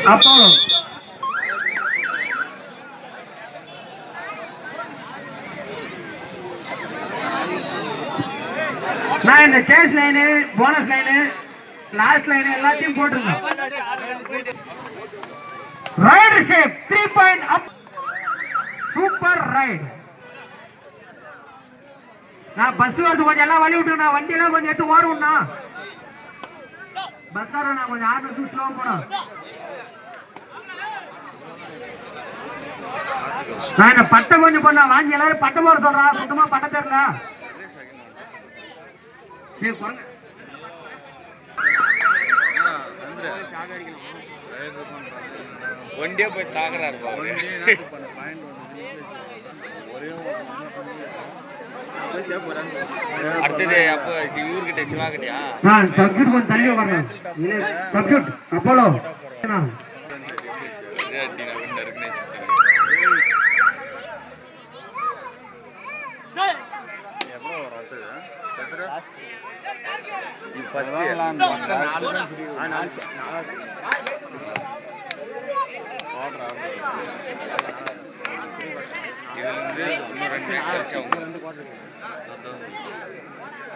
Apollo நான் இந்த chase line bonus line last line எல்லாத்தையும் போட்டுருங்க. Right shape 3 point up super right. நான் பஸ் வருது கொஞ்சம் எல்லாம் வழி விட்டுருண்ணா, வண்டி எல்லாம் கொஞ்சம் எடுத்து ஓடும்ண்ணா. பஸ் வரும் கொஞ்சம் ஆர்டர் ஸ்லோவா போடும். நான் இந்த பட்டை கொஞ்சம் பண்ண வாங்கி எல்லாரும் பட்டை போட சொல்றா, சுத்தமா பட்டை தெரியல. சரி போங்க. ஒண்டியே போய் தாக்குறாரு. அடுத்தது அப்போ இவர்கிட்ட சிவாகிட்டியா சப்ஜெக்ட் கொஞ்சம் தள்ளி வரணும். சப்ஜெக்ட் அப்போலோ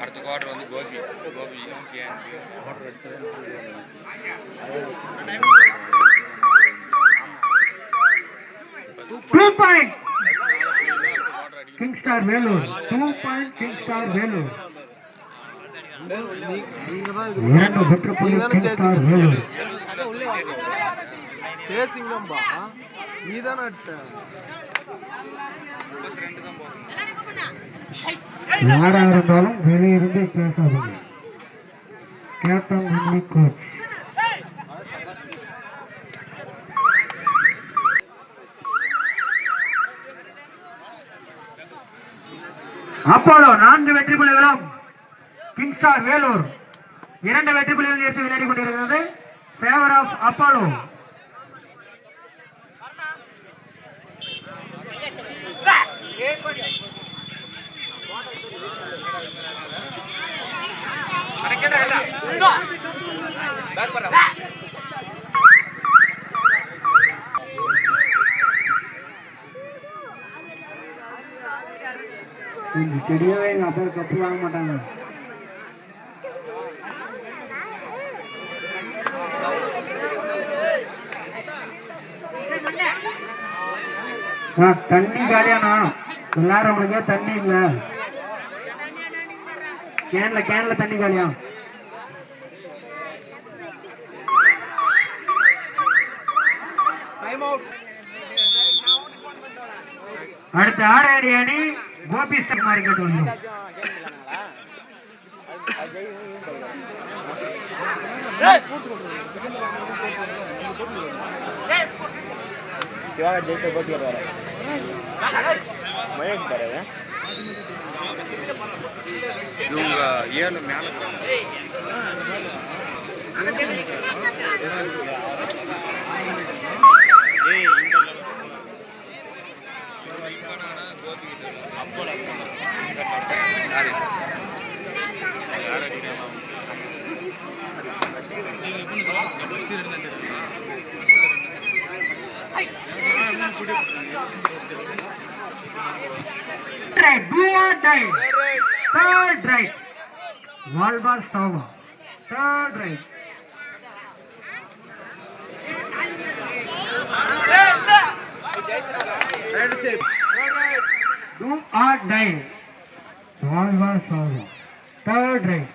அடுத்த குவார்டர் வந்து கோபியும் 2 point king star Vellore. 2 point king star Vellore. இரண்டு வெற்றி புள்ளி கிங் ஸ்டார் வேலூர். சேசிங்கம்பா நீதான அடிச்ச. யாரா இருந்தாலும் வெளியிருந்து பேசாதீங்க. கேப்டன் மன்னி கோச். அப்போலோ 4 வெற்றி புள்ளிகளும் கிங் ஸ்டார் வேலூர் 2 வெற்றி புள்ளிகள் எடுத்து விளையாடி கொண்டிருக்கிறது. Favour of Apollo. தெரியவே எங்க அப்பா கப்பு வாங்க மாட்டாங்க. தண்ணி காலியானா எல்லாரும் தண்ணி இல்ல. கேன்ல தண்ணி காலியா. அடுத்த ஆடாடி அணி கோபி சகுமாரி கேட்டுள்ளோம். சிவாக ஜெயிச்ச கோபி வர மயக்கு பாரு இவங்க 7 மேல third right Walbar Stova third right do or die Walbar Stova third right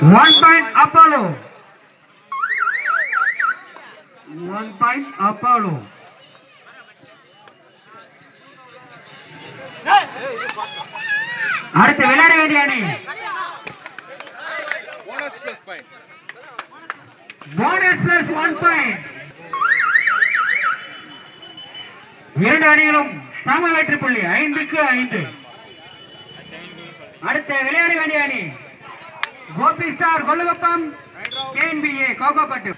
One point Apollo. 1 point Apollo. அடுத்து விளையாட வேண்டிய அணி bonus plus point. Bonus plus 1 point. இரண்டு அணிகளும் சம வெற்றி புள்ளி 5க்கு 5. அடுத்து விளையாட வேண்டிய அணி கோபி ஸ்டார் கொல்லுவப்பம் KNBA கோகோப்பட்டு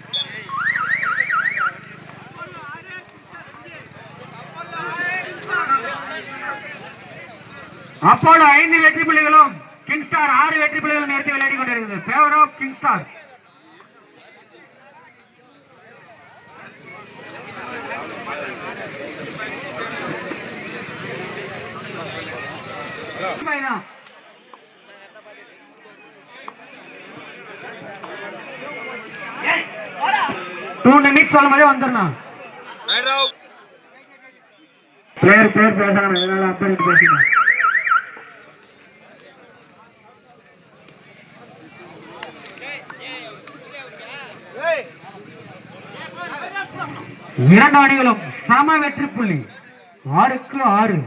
அப்போலோ 5 வெற்றி புள்ளிகளும் கிங் ஸ்டார் 6 வெற்றி புள்ளிகளும் நேர்த்து விளையாடி கொண்டிருக்கிறது. Favour of king star. சொல்லும் போதே வந்துடணும். பேர் பேசணும், இதனால அப்படி பேசினேன். இரண்டு அணிகளும் சம வெற்றி புள்ளி 6க்கு 6.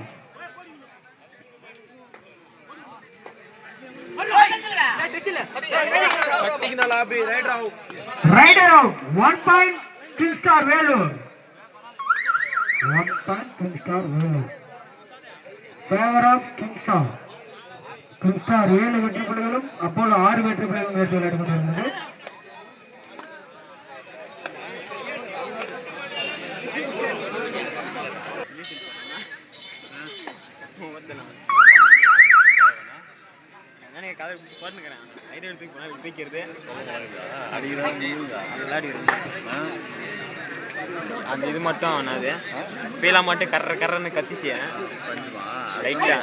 Raider out 1 point king star Vellore. 1 point king star Vellore. Favour of king star. King star 7 வெற்றி புள்ளிகளும் அப்போலோ 6 வெற்றி புள்ளிகளும் நேற்று விளையாடி கொண்டிருந்தது. அந்த இது மட்டும் ஆனாது பீலா மட்டும் கர்றன்னு கத்திச்சு லைட்டா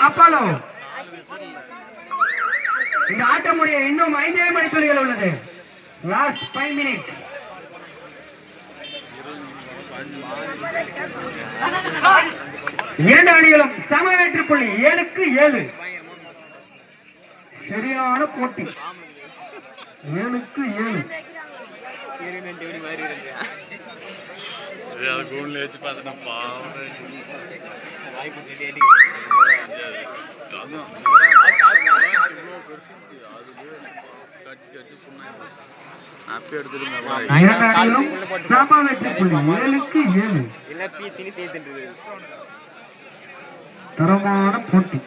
அப்போலோ இந்த ஆட்டமுடைய இன்னும் 5 மணித்துளிகள் உள்ளது. Last 5 minutes. இரண்டு அணிகளும் சம வெற்றி புள்ளி 7க்கு 7. சரியான போட்டி. 7க்கு 7. சம வெற்றி புள்ளி 7க்கு 7. தரமான போட்டி.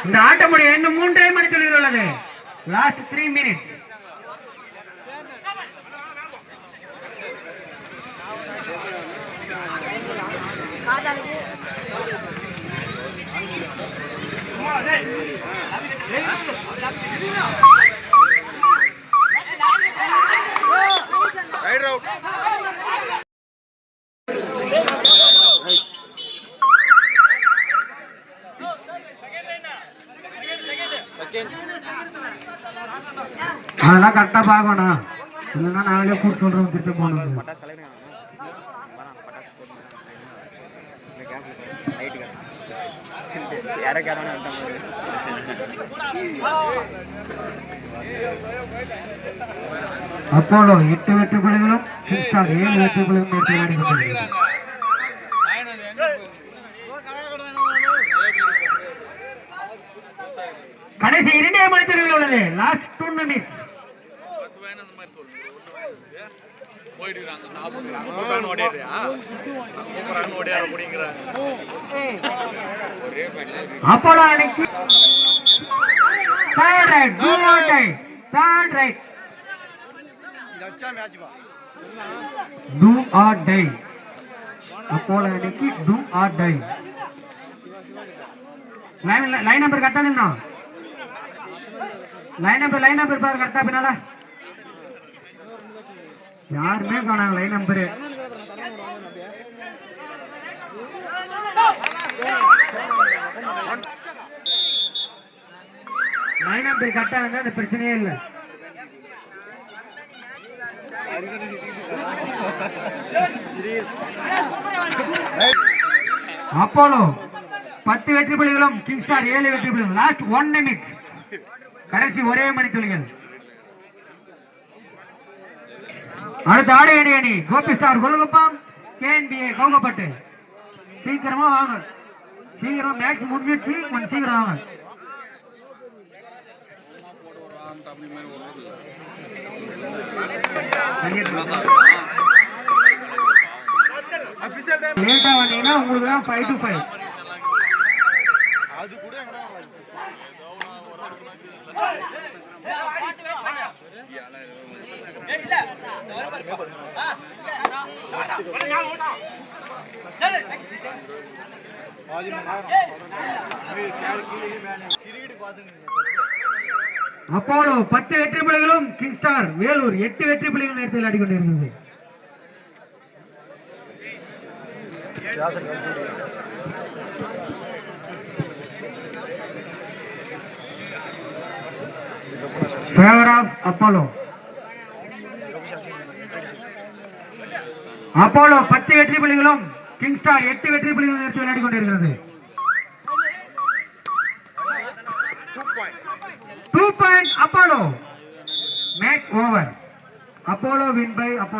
இந்த ஆட்டமுடைய இன்னும் 3 மணித்துளிகள் உள்ளது. Last 3 minutes. அதெல்லாம் கரெக்டா பார்க்கணும், இல்லைன்னா நாங்களே கூட்டு சொல்றோம் திருப்பி போகணும். அப்போலோ 8 வெற்றி புள்ளிகளும் கிங் ஸ்டார் 7 வெற்றி புள்ளிகளும் நேற்று விளையாடி கொண்டிருக்கிறது. கடைசி 2 மணித்துளிகள் உள்ளது. Last 2 minutes. அப்போலோ அணிக்கு third right, do or die. Apollo அணிக்கு do or die. Line number கரெக்டா நின்னா, லைன் நம்பர் பாரு கரெக்டா. பின்னால யாருமே காணாங்க லைன் நம்பரு. லைன் நம்பர் கரெக்டா இருந்தா அந்த பிரச்சனையே இல்லை. அப்போலோ 10 வெற்றி புள்ளிகளும் கிங் ஸ்டார் 7 வெற்றி புள்ளிகளும். லாஸ்ட் 1 நிமிட். கடைசி ஒரே மணித்துளிகள். அடுத்த ஆடை அணி கோபி ஸ்டார் கொல்லுகுப்பம் கேஎன்பிஏ கவுங்கப்பட்டு. சீக்கிரமா வாங்க, சீக்கிரம் மேட்ச் முடிஞ்சிச்சு, கொஞ்சம் சீக்கிரம் வாங்க. லேட்டா வந்தீங்கன்னா உங்களுக்கு தான் 5 to 5. அது கூட அப்போலோ 10 வெற்றி புள்ளிகளும், கிங் ஸ்டார் வேலூர் 8 வெற்றி புள்ளிகள் நேரத்தில் ஆடிக்கொண்டிருந்தது. Favour of Apollo. அப்போலோ 10 வெற்றி புள்ளிகளும், கிங் ஸ்டார் 8 வெற்றி புள்ளிகள் நேரத்தில் விளையாடி கொண்டிருக்கிறது. 2 point Apollo. Match over. Apollo win by Apollo.